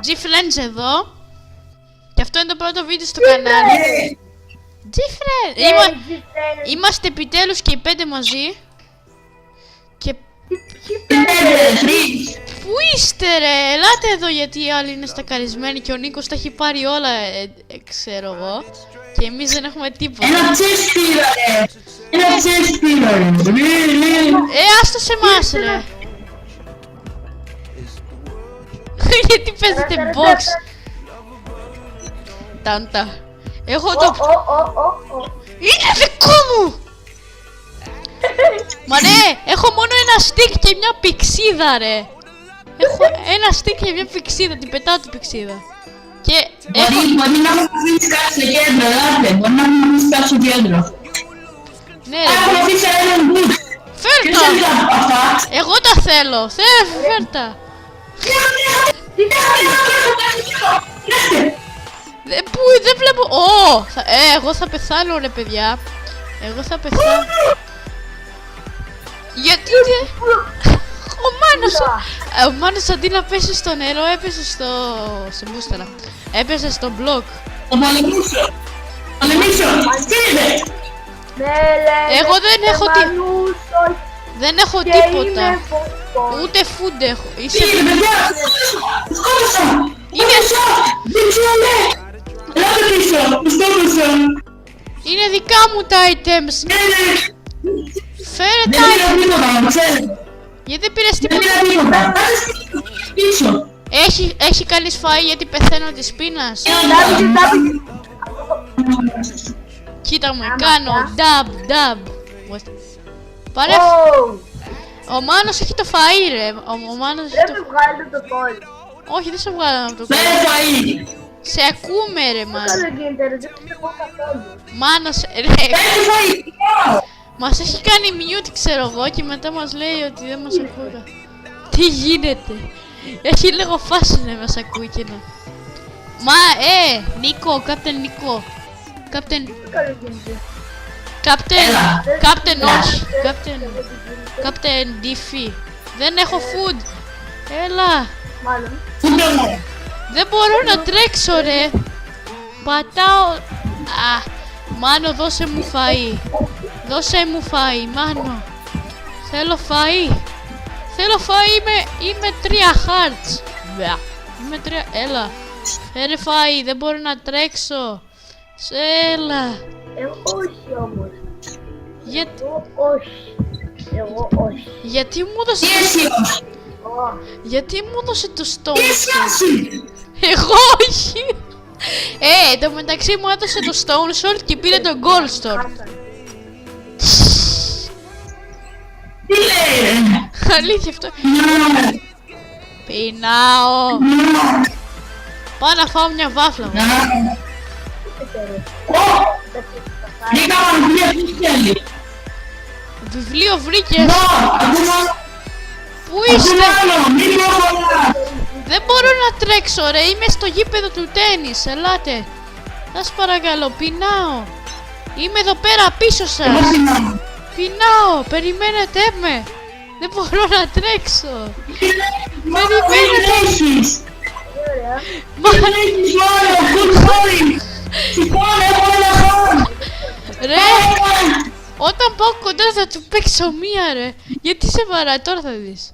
G-Friends εδώ. Και αυτό είναι το πρώτο βίντεο στο κανάλι. G-Friends! Είμαστε επιτέλους και οι 5 μαζί. Και... Πού είστε ρε, ελάτε εδώ γιατί οι άλλοι είναι στακαρισμένοι και ο Νίκος τα έχει πάρει όλα, ξέρω εγώ. Και εμείς δεν έχουμε τίποτα. Ένα τσες πήρα ρε! Ένα τσες πήρα ρε! Άστο σε εμάς ρε! Γιατί παίζετε box? Τάντα. Εγώ το... Είναι δικό μου! Μα ναι, έχω μόνο ένα stick και μια πηξίδα ρε. Έχω ένα stick και μια πηξίδα, την πετάω την πηξίδα. Και έχω... Μπορεί να μου αφήσεις κάτι στο κέντρο, ελάτε. Μπορεί να μου αφήσεις κάτι στο κέντρο. Ναι ρε. Έχω αφήσει έναν μπουκ. Φέρ' Ποιος τα! θέλει αυτά? Εγώ τα θέλω, φέρ' τα! Πού, δεν βλέπω... εγώ θα πεθάνω ρε παιδιά. Εγώ θα πεθάνω. Γιατί ο Μάνος αντί να πέσει στο νερό έπεσε σε μπούσταρα. Έπεσε στο μπλοκ. Το πολεμήσω. Στείλε. Εγώ δεν έχω τίποτα. Ούτε food έχω. Είσαι... Είναι δικά μου τα items. Φέρε τα items. Γιατί δεν πήρες τίποτα? Έχει κανείς φαΐ γιατί πεθαίνω της πείνας? Κοίτα με, κάνω dab. Πάρε. Ο Μάνος έχει το φαΐ ρε. Ο Μάνος έχει το... Όχι, δεν σε βγάλαμε από το κόμμα. Σε ακούμε ρε Μάνο. Μάνος ρε. Μας έχει κάνει mute ξέρω εγώ και μετά μας λέει ότι δεν μας ακούει. Τι γίνεται? Έχει λίγο φάση να μας ακούει και να... Νίκο, Κάπτεν Νίκο. Κάπτεν όχι. Κάπτεν Diffy. Δεν έχω food. Έλα. Δεν μπορώ να τρέξω ρε. Πατάω. Μάνο δώσε μου φαΐ. Δώσε μου φαΐ Μάνο. Θέλω φαΐ. Είμαι 3 hearts. Είμαι 3. Έλα. Φέρε φαΐ. Δεν μπορώ να τρέξω. Έλα. Εγώ όχι όμως. Εγώ όχι. Γιατί μου έδωσε το... Γιατί μου έδωσε το stone? Εγώ όχι. Εν τω μεταξύ μου έδωσε το stone sword και πήρε το gold sword. Τι λέει? Αλήθεια αυτό. Πεινάω. Πάω να φάω μια βάφλα μου. Βιβλίο βρήκες? Πού είστε? Δεν μπορώ να τρέξω ρε, είμαι στο γήπεδο του τένις, ελάτε. Σας παρακαλώ, πεινάω. Είμαι εδώ πέρα πίσω σας. Πεινάω, περιμένετε με. Δεν μπορώ να τρέξω. Περιμένετε. Ρε, όταν πάω κοντά θα του παίξω μία ρε. Γιατί σε βαράει, τώρα θα δεις.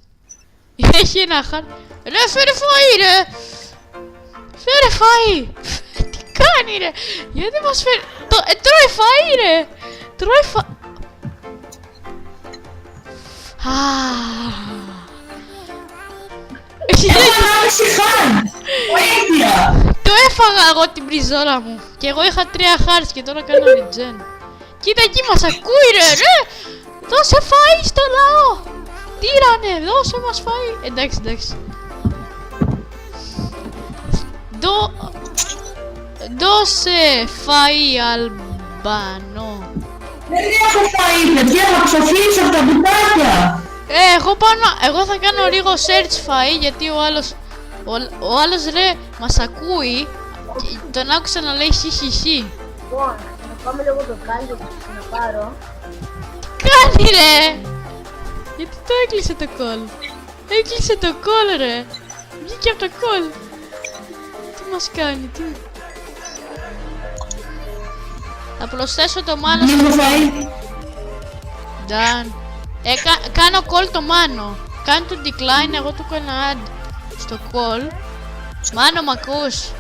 Έχει ένα χάρτη. Ρε φέρε φαΐ ρε. Φέρε φαΐ. Τι κάνει ρε. Γιατί μας φέρει. Τρώει φαΐ ρε. Τρώει φαΐ. Το έφαγα εγώ την πριζόλα μου. Και εγώ είχα 3 hearts και τώρα κάνω regen. Κοίτα εκεί μας ακούει ρε. Δώσε φαΐ στο λαό. Τύρανε, δώσε μας φαΐ. Εντάξει. Δώσε φαΐ Αλμπανό. Δεν έχω φαΐ παιδιά, θα ξοφύγεις από τα μπουτάκια. Εγώ θα κάνω λίγο search φαΐ γιατί ο άλλος ρε μας ακούει και τον άκουσα να λέει χιχιχι. Πάμε λίγο το κάλιο που να πάρω. Κάνει ρε! Γιατί το έκλεισε το call? Έκλεισε το call ρε! Βγήκε από το call! Τι μας κάνει, τι... Θα προσθέσω το Μάνο στο... Done. Κάνω call το Μάνο. Κάνει το decline, εγώ του κάνω add στο call. Μάνο, μ' ακούς?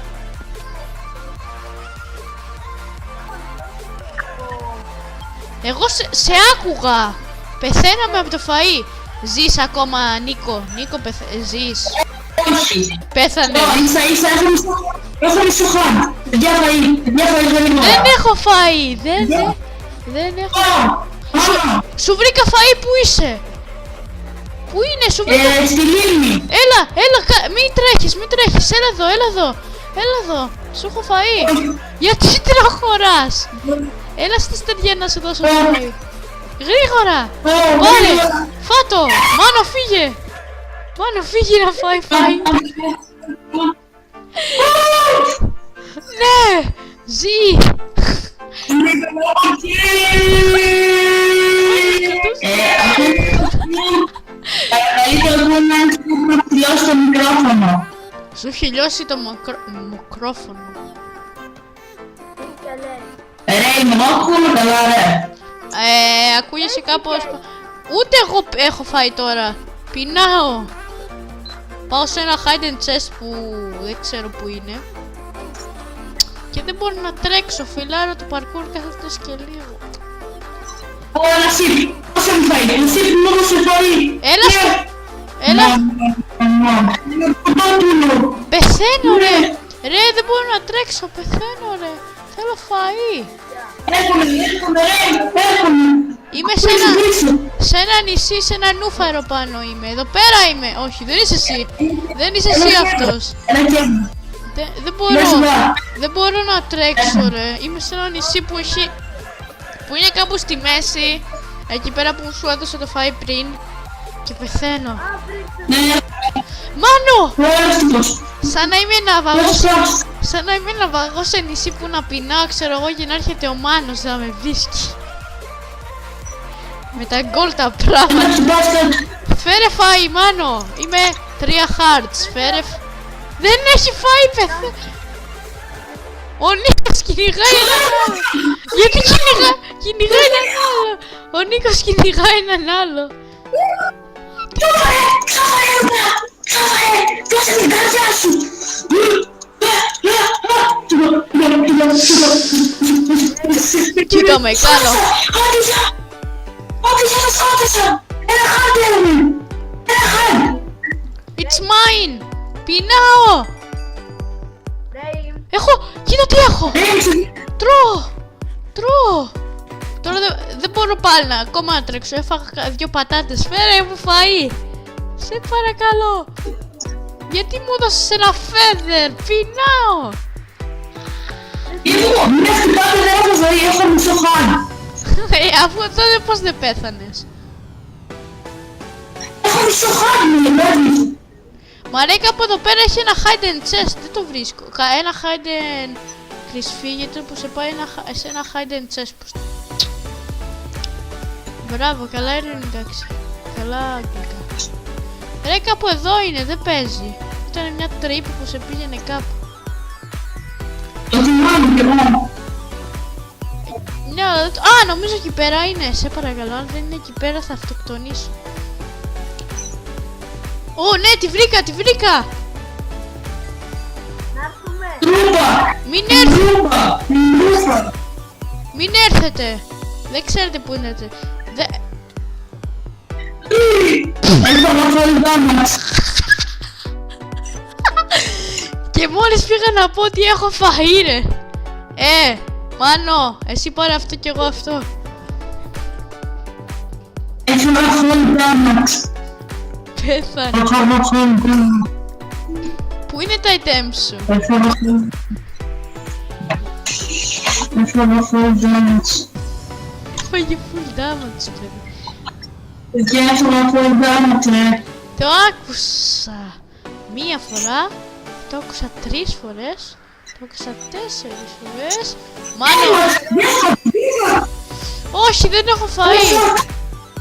Εγώ σε άκουγα. Πεθαίναμε από το φαΐ. Ζεις ακόμα, Νίκο? Νίκο, ζεις? Όχι. Πέθανε. Ίσα έχω μισοχάν. Παιδιά φαΐ γρήγορα. Δεν έχω φαΐ. Δεν έχω. Σου βρήκα φαΐ, πού είσαι? Πού είναι, σου βρήκα? Στη λίμνη. Έλα, μην τρέχεις, έλα εδώ, σου έχω φαΐ. Γιατί τροχωράς? Έλα στη στεριά να σου δώσω φαΐ. Γρήγορα, πάρε, φάτο, Μάνο φύγε να φάει φαΐ. Ναι, ζει. Καλύτερα να τελειώσει το μικρόφωνο. Σου έχει λιώσει το μικρόφωνο. Ρε, είμαι εγώ ακούω καλά ρε. Ακούγεσαι κάπως... Ούτε εγώ έχω φάει τώρα. Πεινάω. Πάω σε ένα hide and chest που δεν ξέρω που είναι. Και δεν μπορώ να τρέξω, φιλάρω το parkour καθώς και λίγο. Ένα σιπ, πώς έχει φάει, ένα σιπ μου έδωσε φαΐ. Έλα. Πεθαίνω ρε. Ρε, δεν μπορώ να τρέξω, πεθαίνω ρε. Θέλω φαΐ. Έρχομαι ρε. Είμαι σε ένα νησί, σε ένα νούφαρο πάνω είμαι. Εδώ πέρα είμαι. Όχι, δεν είσαι εσύ. Δεν είσαι εσύ αυτός. Δεν μπορώ να τρέξω ρε. Είμαι σε ένα νησί που έχει... που είναι κάπου στη μέση. Εκεί πέρα που σου έδωσα το φαΐ πριν. Και πεθαίνω. Μάνο! Σαν να είμαι ναυαγός σε νησί που να πεινάω, ξέρω εγώ, και να έρχεται ο Μάνος να με βρίσκει. Με τα γκολ τα πράγματα. Φέρε φαΐ, Μάνο! Είμαι 3 hearts, φέρε... Δεν έχει φαΐ, πεθαίνω! Ο Νίκος κυνηγάει έναν άλλο! Γιατί κυνηγάει έναν άλλο! Ο Νίκος κυνηγάει έναν άλλο! Δώσε την καρδιά σου! Κοίτα με, κάνω! Σκότωσα! Ένα χάρτη έλαβε! Ένα χάρτη! It's mine! Πεινάω! Κοίτα τι έχω! Τρώω! Τώρα δεν μπορώ πάλι ακόμα να τρέξω. Έφαγα 2 πατάτες. Φέρε μου φαΐ! Σε παρακαλώ! Γιατί μου έδωσες ένα φέδερ! Πεινάω! Μην χτυπάτε, δεν έχω ζωή, έχω μισοχάν! Αφού τότε πώς δεν πέθανες? Έχω μισοχάν, μιλώνεις! Μα ρε, κάπου εδώ πέρα έχει ένα hide and chest, δεν το βρίσκω. Ένα hide and... Κρυσφύγεται που σε πάει σε ένα hide and chest. Μπράβο, καλά είναι, εντάξει. Καλά αγγλικά. Ρε, κάπου εδώ είναι, δεν παίζει. Ήταν μια τρύπη που σε πήγαινε κάπου. Το θυμάμαι κι εγώ. Α, νομίζω εκεί πέρα είναι. Σε παρακαλώ, αν δεν είναι εκεί πέρα θα αυτοκτονήσω. Ω, ναι, τη βρήκα! Τρούπα! Μην έρθετε! Δεν ξέρετε που είναι. Και μόλις πήγα να πω ότι έχω φαΐ ρε. Μάνο, εσύ πάρε αυτό κι εγώ αυτό. Έχω ένα full damage. Πέθανε. Έχω ένα full damage. Πού είναι τα items σου? Έχω ένα full damage. Φάγε full damage παιδί. Και έχω ένα full damage ρε. Το άκουσα μία φορά, το άκουσα 3 φορές Το έκασα 4 φορές. Μάλλον. Όχι, δεν έχω φαΐ.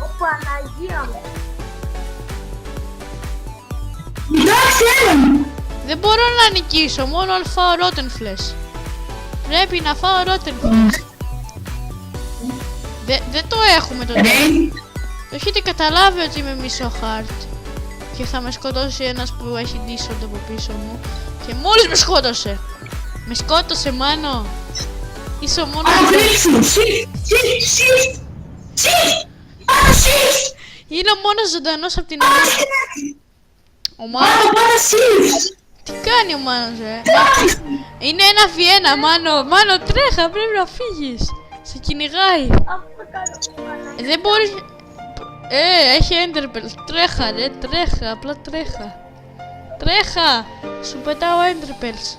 Ω Παναγία μου. Εντάξει, έλα. Δεν μπορώ να νικήσω, μόνο αν φάω Rotten Flesh. Πρέπει να φάω Rotten Flesh. Δεν το έχουμε το τέλος. Το έχετε καταλάβει ότι είμαι μισό χάρτ. Και θα με σκοτώσει ένας που έχει Discord από πίσω μου. Και μόλις με σκότωσε. Με σκότωσε, Μάνο. Είσαι ο μόνος. Είναι ο μόνος ζωντανός απ' την Ελλάδα. Ο Μάνος. Τι κάνει ο Μάνος, Είναι 1v1, Μάνο. Μάνο, τρέχα, πρέπει να φύγεις. Σε κυνηγάει. Αυτό κάνω. Παναγία. Δεν μπορείς. Έχει Enderpearl. Τρέχα, ρε, τρέχα, απλά τρέχα. Τρέχα. Σου πετάω Enderpearls.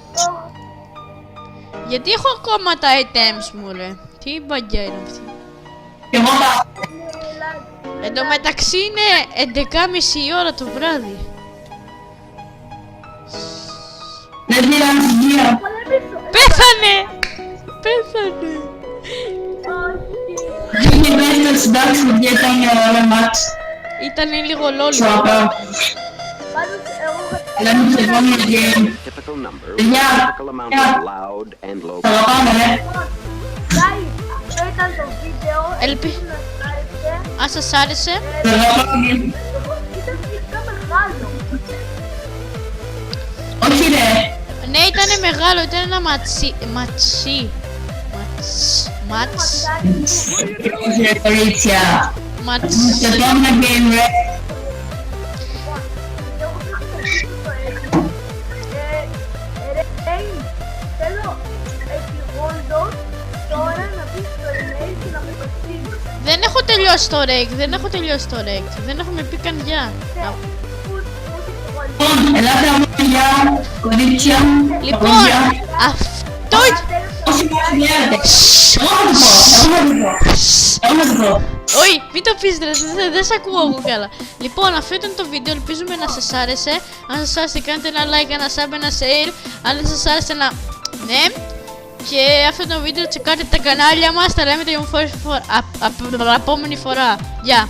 Γιατί έχω ακόμα τα items μου, ρε. Τι μπαγκιά είναι αυτή. Εν τω μεταξύ είναι 11:30 η ώρα το βράδυ. Δεν πειράζει, γύρω. Πέθανε! Πέθανε! Δεν είναι το συντάξει μου και ήταν όλα μάτς. Ήτανε λίγο λόλ. Σου αγαπάω. Πάντως εγώ Αλλά μην σε επόμενο game. Typical number, Παιδιά, typical amount of loud and low. σ' αγαπάμε, ρε. Guys, αυτό ήταν το βίντεο. Ελπίζω να σας άρεσε. αν σας άρεσε, Σ' αγαπάμε. Ήταν σχετικά μεγάλο. Όχι, ρε. ναι, ήτανε μεγάλο, ήταν ένα ματσί. Όχι, ρε, κορίτσια. Σε επόμενο game, ρε. Θέλω επιγόντως τώρα να πεις το email και να με το στείλεις. Δεν έχω τελειώσει το rake, δεν έχουμε πει καν γεια. Λοιπόν, ελάτε αμόρια, κορίτσια. Λοιπόν, αγόρια. αυτό Όσοι μας νοιάζετε. Εγώ να το πω. όχι, μην το πεις ρε, δεν σ' ακούω εγώ καλά. Λοιπόν, αυτό ήταν το βίντεο, ελπίζουμε να σας άρεσε. Αν σας άρεσε κάντε ένα like, ένα sub, ένα share. Αν δεν σας άρεσε να... ναι. Και αυτό το βίντεο τσεκάρτε τα κανάλια μας, τα λέμε την επόμενη φορά. Γεια.